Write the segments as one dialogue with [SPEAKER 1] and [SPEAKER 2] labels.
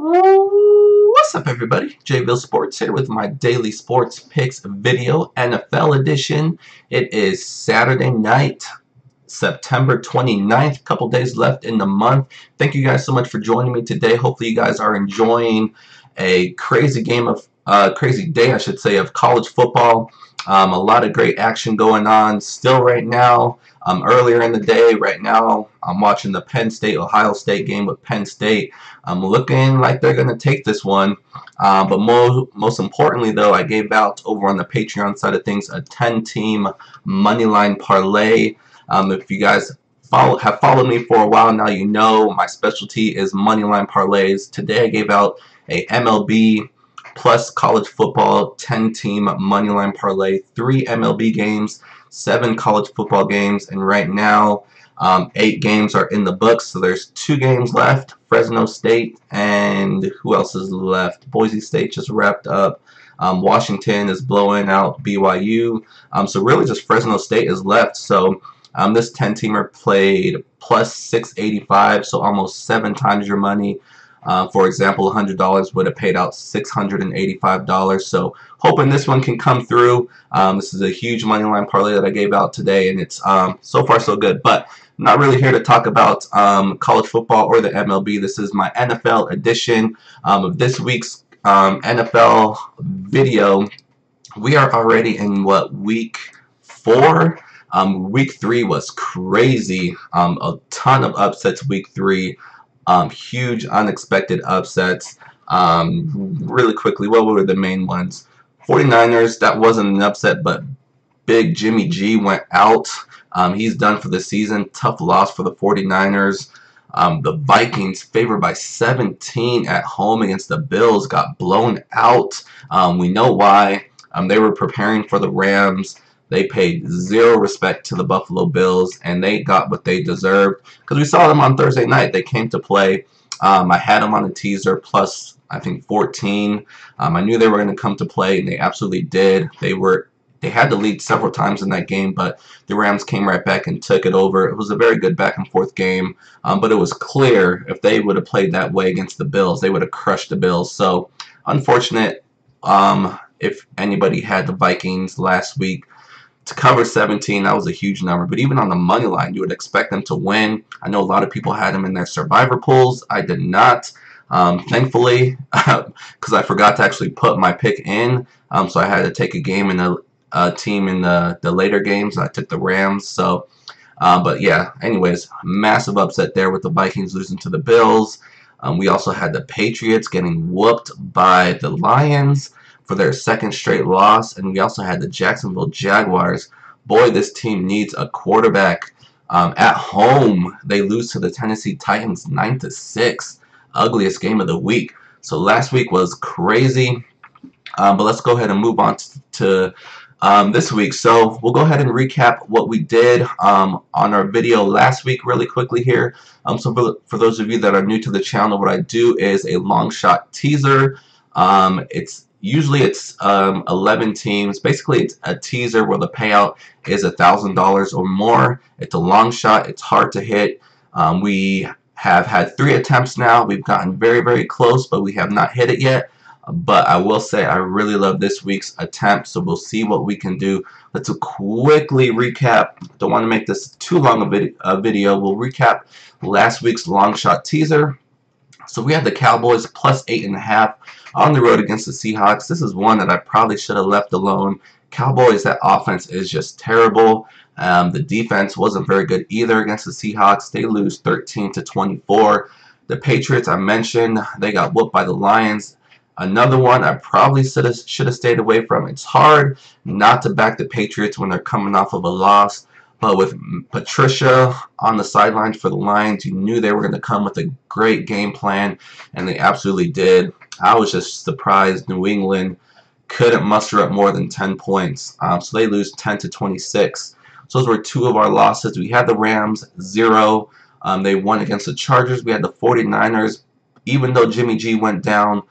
[SPEAKER 1] What's up, everybody? JVille Sports here with my daily sports picks video, NFL edition. It is Saturday night, September 29th. Couple days left in the month. Thank you guys so much for joining me today. Hopefully you guys are enjoying a crazy crazy day, I should say, of college football. A lot of great action going on still right now. Earlier in the day, right now, I'm watching the Penn State-Ohio State game with Penn State. I'm looking like they're going to take this one. But most importantly, though, I gave out over on the Patreon side of things a 10-team moneyline parlay. If you guys have followed me for a while now, you know my specialty is moneyline parlays. Today I gave out a MLB plus college football 10-team moneyline parlay, 3 MLB games, 7 college football games, and right now 8 games are in the books, so there's 2 games left. Fresno State and who else is left? Boise State just wrapped up. Washington is blowing out BYU. So really just Fresno State is left. So this 10-teamer played plus 685, so almost 7 times your money. For example, $100 would have paid out $685. So hoping this one can come through. This is a huge money line parlay that I gave out today, and it's so far so good. But I'm not really here to talk about college football or the MLB. This is my NFL edition of this week's NFL video. We are already in week 4? Week 3 was crazy. A ton of upsets week 3. Huge unexpected upsets. Really quickly, what were the main ones? 49ers, that wasn't an upset, but big Jimmy G went out. He's done for the season. Tough loss for the 49ers. The Vikings, favored by 17 at home against the Bills, got blown out. We know why. They were preparing for the Rams. They paid zero respect to the Buffalo Bills, and they got what they deserved because we saw them on Thursday night. They came to play. I had them on a teaser plus, I think, 14. I knew they were going to come to play, and they absolutely did. They had to lead several times in that game, but the Rams came right back and took it over. It was a very good back-and-forth game, but it was clear if they would have played that way against the Bills, they would have crushed the Bills. So, unfortunate if anybody had the Vikings last week. To cover 17, that was a huge number. But even on the money line, you would expect them to win. I know a lot of people had them in their survivor pools. I did not, thankfully, because I forgot to actually put my pick in. So I had to take a game in a team in the later games. I took the Rams. So, but yeah, anyways, massive upset there with the Vikings losing to the Bills. We also had the Patriots getting whooped by the Lions for their 2nd straight loss, and we also had the Jacksonville Jaguars. Boy, this team needs a quarterback. At home, they lose to the Tennessee Titans 9-6. Ugliest game of the week. So last week was crazy. But let's go ahead and move on to this week. So we'll go ahead and recap what we did on our video last week really quickly here. So for those of you that are new to the channel, what I do is a long shot teaser. Usually it's 11 teams. Basically, it's a teaser where the payout is $1,000 or more. It's a long shot. It's hard to hit. We have had 3 attempts now. We've gotten very, very close, but we have not hit it yet. But I will say I really love this week's attempt, so we'll see what we can do. Let's quickly recap. Don't want to make this too long a video. We'll recap last week's long shot teaser. So we had the Cowboys plus 8.5 on the road against the Seahawks. This is one that I probably should have left alone. Cowboys, that offense is just terrible. The defense wasn't very good either against the Seahawks. They lose 13-24. The Patriots, I mentioned, they got whooped by the Lions. Another one I probably should have stayed away from. It's hard not to back the Patriots when they're coming off of a loss. But with Patricia on the sidelines for the Lions, you knew they were going to come with a great game plan, and they absolutely did. I was just surprised New England couldn't muster up more than 10 points. So they lose 10-26. So those were 2 of our losses. We had the Rams, 0. They won against the Chargers. We had the 49ers. Even though Jimmy G went down,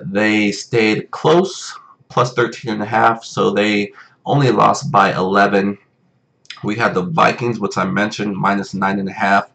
[SPEAKER 1] they stayed close, plus 13.5. So they only lost by 11. We had the Vikings, which I mentioned, minus 9.5.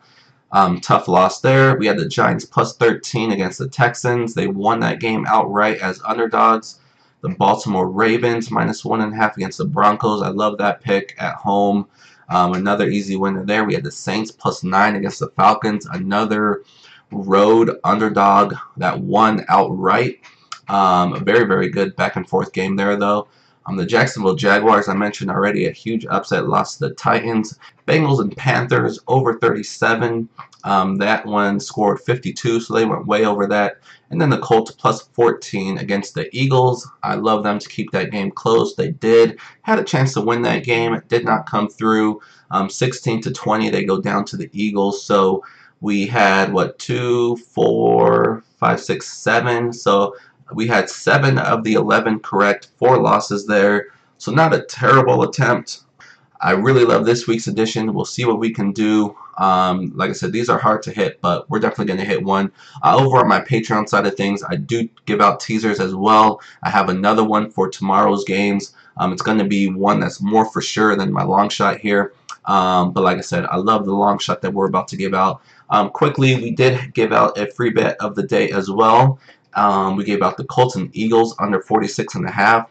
[SPEAKER 1] Tough loss there. We had the Giants plus 13 against the Texans. They won that game outright as underdogs. The Baltimore Ravens minus 1.5 against the Broncos. I love that pick at home. Another easy winner there. We had the Saints plus 9 against the Falcons. Another road underdog that won outright. A very, very good back and forth game there, though. The Jacksonville Jaguars, I mentioned already, a huge upset loss to the Titans. Bengals and Panthers over 37. That one scored 52, so they went way over that. And then the Colts plus 14 against the Eagles. I love them to keep that game close. They did. Had a chance to win that game. It did not come through. 16-20, they go down to the Eagles. So we had, what, 2, 4, 5, 6, 7. So we had 7 of the 11 correct, 4 losses there. So not a terrible attempt. I really love this week's edition. We'll see what we can do. Like I said, these are hard to hit, but we're definitely going to hit one. Over on my Patreon side of things, I do give out teasers as well. I have another one for tomorrow's games. It's going to be one that's more for sure than my long shot here. But like I said, I love the long shot that we're about to give out. Quickly, we did give out a free bet of the day as well. We gave out the Colts and Eagles under 46.5.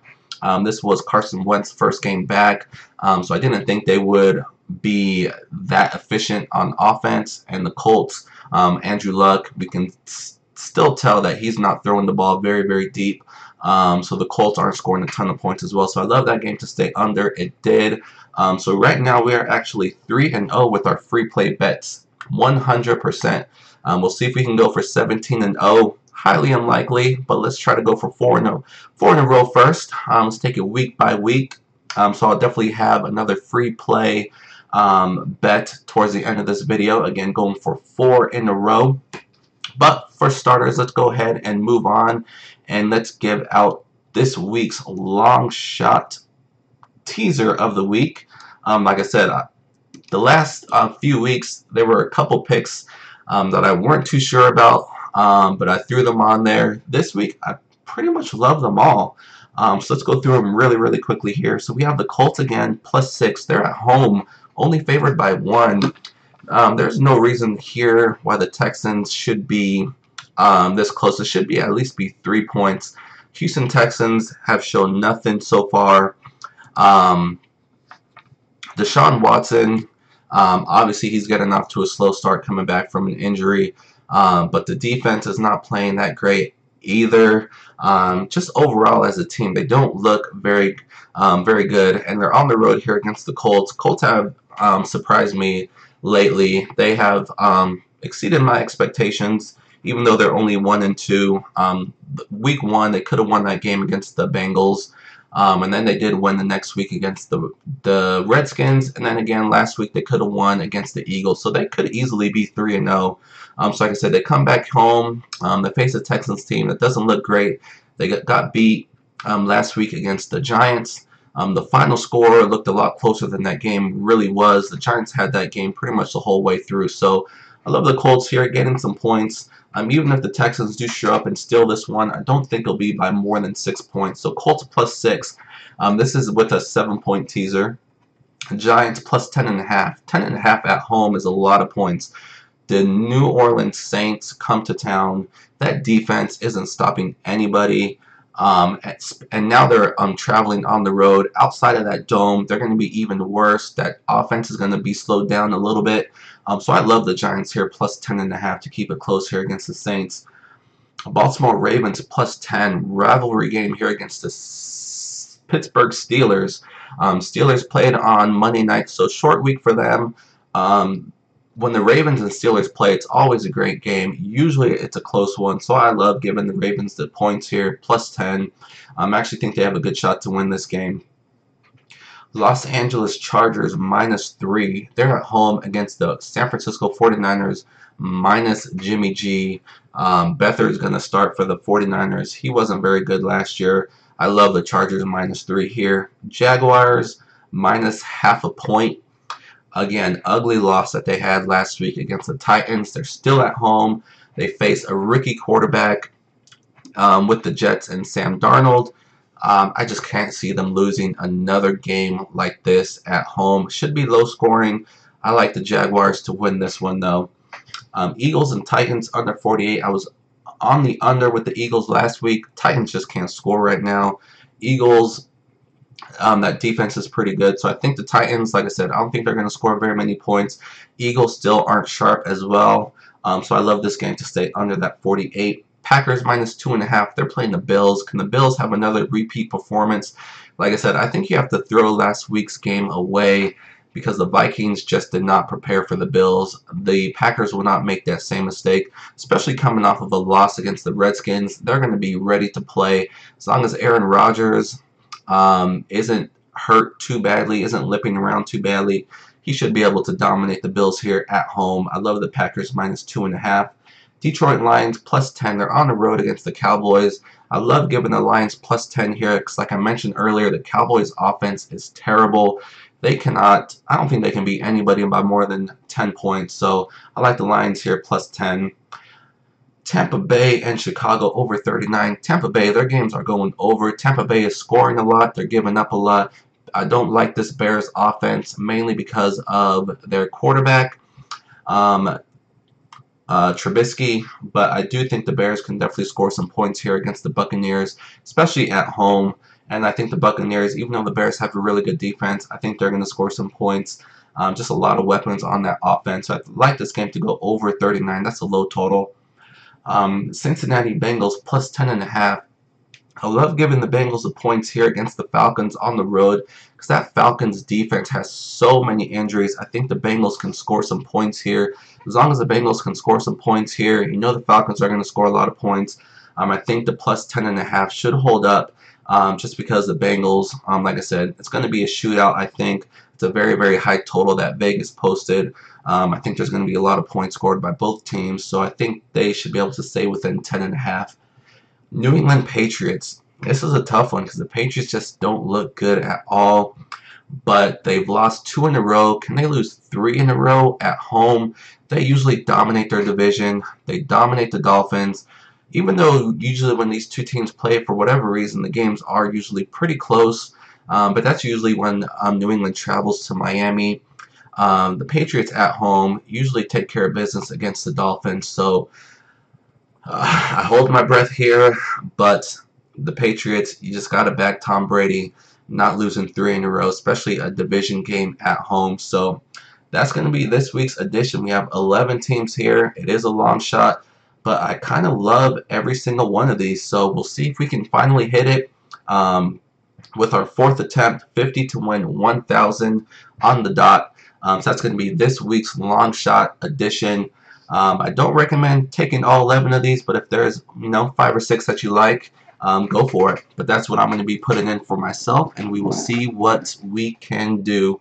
[SPEAKER 1] This was Carson Wentz's first game back, so I didn't think they would be that efficient on offense. And the Colts, Andrew Luck, we can still tell that he's not throwing the ball very, very deep. So the Colts aren't scoring a ton of points as well. So I love that game to stay under. It did. So right now we are actually 3-0 with our free play bets, 100%. We'll see if we can go for 17-0. Highly unlikely, but let's try to go for 4 in a row first. Let's take it week by week. So I'll definitely have another free play bet towards the end of this video. Again, going for 4 in a row. But for starters, let's go ahead and move on, and let's give out this week's long shot teaser of the week. Like I said, the last few weeks there were a couple picks that I weren't too sure about. But I threw them on there. This week, I pretty much love them all. So let's go through them really, really quickly here. So we have the Colts again, plus 6. They're at home, only favored by 1. There's no reason here why the Texans should be this close. It should be at least be 3 points. Houston Texans have shown nothing so far. Deshaun Watson, obviously he's getting off to a slow start coming back from an injury. But the defense is not playing that great either. Just overall as a team, they don't look very good, and they're on the road here against the Colts. Colts have surprised me lately. They have exceeded my expectations, even though they're only 1-2. Week 1, they could have won that game against the Bengals. And then they did win the next week against the Redskins, and then again last week they could have won against the Eagles, so they could easily be 3-0. So like I said, they come back home. They face a Texans team that doesn't look great. They got beat last week against the Giants. The final score looked a lot closer than that game really was. The Giants had that game pretty much the whole way through. So I love the Colts here getting some points. Even if the Texans do show up and steal this one, I don't think it'll be by more than 6 points. So Colts plus 6. This is with a 7-point teaser. Giants plus 10.5. 10.5 at home is a lot of points. The New Orleans Saints come to town. That defense isn't stopping anybody. And now they're traveling on the road. Outside of that dome, they're going to be even worse. That offense is going to be slowed down a little bit. So I love the Giants here, plus 10.5 to keep it close here against the Saints. Baltimore Ravens plus 10. Rivalry game here against the Pittsburgh Steelers. Steelers played on Monday night, so short week for them. When the Ravens and Steelers play, it's always a great game. Usually it's a close one, so I love giving the Ravens the points here, plus 10. I actually think they have a good shot to win this game. Los Angeles Chargers minus 3. They're at home against the San Francisco 49ers minus Jimmy G. Beathard is going to start for the 49ers. He wasn't very good last year. I love the Chargers minus 3 here. Jaguars minus half a point. Again, ugly loss that they had last week against the Titans. They're still at home. They face a rookie quarterback with the Jets and Sam Darnold. I just can't see them losing another game like this at home. Should be low scoring. I like the Jaguars to win this one, though. Eagles and Titans under 48. I was on the under with the Eagles last week. Titans just can't score right now. Eagles, that defense is pretty good. So I think the Titans, like I said, I don't think they're going to score very many points. Eagles still aren't sharp as well. So I love this game to stay under that 48. Packers minus 2.5. They're playing the Bills. Can the Bills have another repeat performance? Like I said, I think you have to throw last week's game away because the Vikings just did not prepare for the Bills. The Packers will not make that same mistake, especially coming off of a loss against the Redskins. They're going to be ready to play as long as Aaron Rodgers isn't hurt too badly, isn't limping around too badly. He should be able to dominate the Bills here at home. I love the Packers minus 2.5. Detroit Lions plus 10. They're on the road against the Cowboys. I love giving the Lions plus 10 here because, like I mentioned earlier, the Cowboys offense is terrible. They cannot, I don't think they can beat anybody by more than 10 points. So I like the Lions here plus 10. Tampa Bay and Chicago over 39. Tampa Bay, their games are going over. Tampa Bay is scoring a lot. They're giving up a lot. I don't like this Bears offense mainly because of their quarterback, Trubisky, but I do think the Bears can definitely score some points here against the Buccaneers, especially at home. And I think the Buccaneers, even though the Bears have a really good defense, I think they're going to score some points. Just a lot of weapons on that offense. So I'd like this game to go over 39. That's a low total. Cincinnati Bengals plus 10.5. I love giving the Bengals the points here against the Falcons on the road because that Falcons defense has so many injuries. I think the Bengals can score some points here. As long as the Bengals can score some points here, you know the Falcons are going to score a lot of points. I think the plus 10.5 should hold up just because the Bengals, like I said, it's going to be a shootout, I think. It's a very, very high total that Vegas posted. I think there's going to be a lot of points scored by both teams, so I think they should be able to stay within 10.5. New England Patriots. This is a tough one because the Patriots just don't look good at all, but they've lost 2 in a row. Can they lose 3 in a row at home? They usually dominate their division. They dominate the Dolphins. Even though usually when these two teams play, for whatever reason, the games are usually pretty close, but that's usually when New England travels to Miami. The Patriots at home usually take care of business against the Dolphins, so I hold my breath here, but the Patriots, you just got to back Tom Brady, not losing 3 in a row, especially a division game at home. So that's going to be this week's edition. We have 11 teams here. It is a long shot, but I kind of love every single one of these. So we'll see if we can finally hit it with our 4th attempt, 50 to win 1,000 on the dot. So that's going to be this week's long shot edition. I don't recommend taking all 11 of these, but if there's 5 or 6 that you like, go for it. But that's what I'm going to be putting in for myself, and we will see what we can do.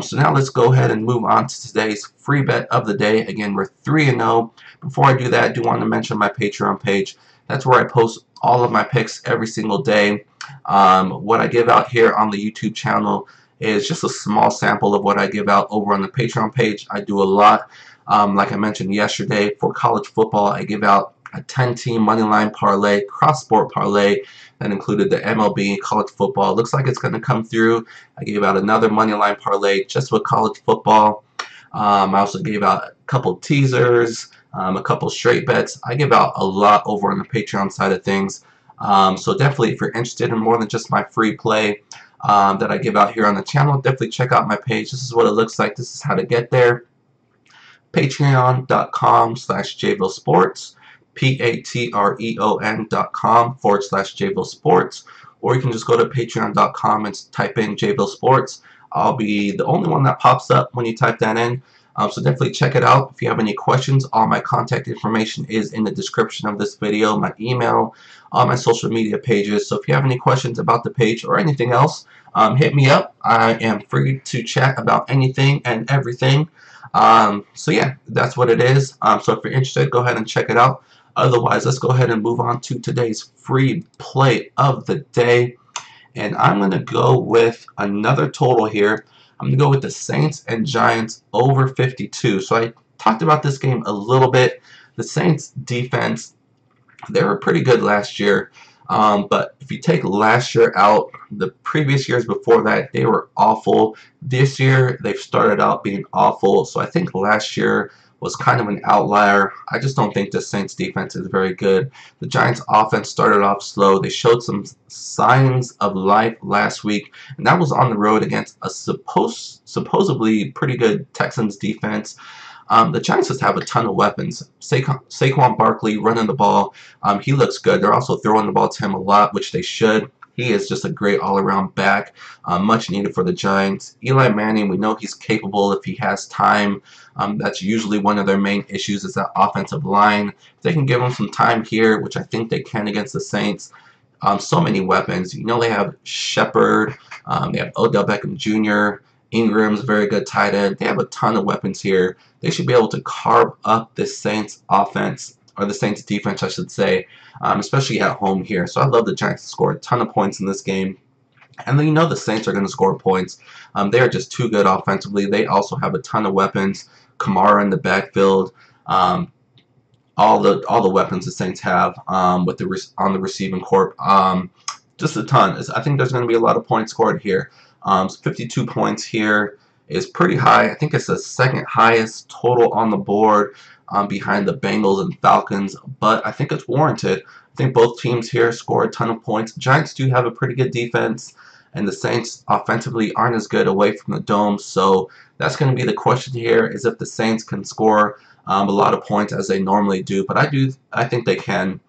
[SPEAKER 1] So now let's go ahead and move on to today's free bet of the day. Again, we're 3-0. Before I do that, I do want to mention my Patreon page. That's where I post all of my picks every single day. What I give out here on the YouTube channel is just a small sample of what I give out over on the Patreon page. I do a lot. Like I mentioned yesterday, for college football, I give out a 10-team moneyline parlay, cross-sport parlay that included the MLB, college football. Looks like it's going to come through. I gave out another moneyline parlay just with college football. I also gave out a couple teasers, a couple straight bets. I give out a lot over on the Patreon side of things. So definitely, if you're interested in more than just my free play that I give out here on the channel, definitely check out my page. This is what it looks like. This is how to get there. Patreon.com/JVille Sports. patreon.com/JVille Sports, or you can just go to patreon.com and type in JVille Sports. I'll be the only one that pops up when you type that in. So definitely check it out. If you have any questions, all my contact information is in the description of this video, my email, all my social media pages. So if you have any questions about the page or anything else, hit me up. I am free to chat about anything and everything. So yeah, that's what it is. So if you're interested, go ahead and check it out. Otherwise, let's go ahead and move on to today's free play of the day. And I'm going to go with another total here. I'm going to go with the Saints and Giants over 52. So I talked about this game a little bit. The Saints defense, they were pretty good last year. But if you take last year out, the previous years before that, they were awful. This year, they've started out being awful. So I think last year was kind of an outlier. I just don't think the Saints defense is very good. The Giants offense started off slow. They showed some signs of life last week, and that was on the road against a supposedly pretty good Texans defense. The Giants just have a ton of weapons. Saquon Barkley running the ball. He looks good. They're also throwing the ball to him a lot, which they should. He is just a great all-around back, much needed for the Giants. Eli Manning, we know he's capable if he has time. That's usually one of their main issues is that offensive line. If they can give him some time here, which I think they can against the Saints. So many weapons. You know they have Shepard. They have Odell Beckham Jr. Ingram's a very good tight end. They have a ton of weapons here. They should be able to carve up the Saints offense, or the Saints defense, I should say, especially at home here. So I love the Giants to score a ton of points in this game. And then you know the Saints are going to score points. They are just too good offensively. They also have a ton of weapons. Kamara in the backfield. All the weapons the Saints have with on the receiving corp. Just a ton. I think there's going to be a lot of points scored here. 52 points here is pretty high. I think it's the second highest total on the board behind the Bengals and Falcons, but I think it's warranted. I think both teams here score a ton of points. The Giants do have a pretty good defense, and the Saints offensively aren't as good away from the dome, so that's going to be the question here, is if the Saints can score a lot of points as they normally do, but I think they can.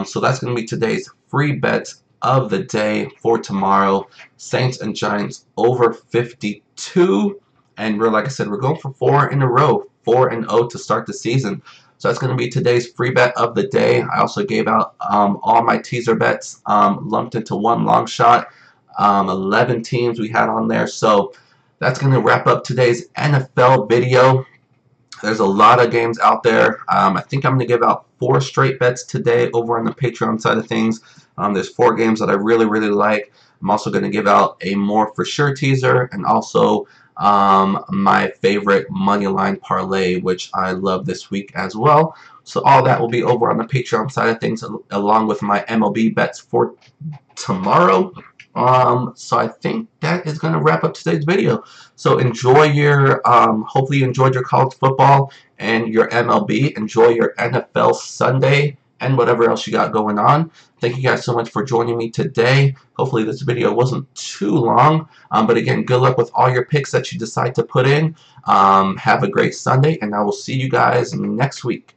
[SPEAKER 1] So that's going to be today's free bets of the day for tomorrow. Saints and Giants over 52, and like I said, we're going for 4 in a row, 4-0 to start the season. So that's going to be today's free bet of the day. I also gave out all my teaser bets lumped into one long shot. 11 teams we had on there. So that's going to wrap up today's NFL video. There's a lot of games out there. I think I'm going to give out 4 straight bets today over on the Patreon side of things. There's 4 games that I really, really like. I'm also going to give out a more for sure teaser, and also my favorite money line parlay, which I love this week as well. So all that will be over on the Patreon side of things, along with my MLB bets for tomorrow. So I think that is going to wrap up today's video. So enjoy your, hopefully you enjoyed your college football and your MLB. Enjoy your NFL Sunday and whatever else you got going on. Thank you guys so much for joining me today. Hopefully this video wasn't too long. But again, good luck with all your picks that you decide to put in. Have a great Sunday, and I will see you guys next week.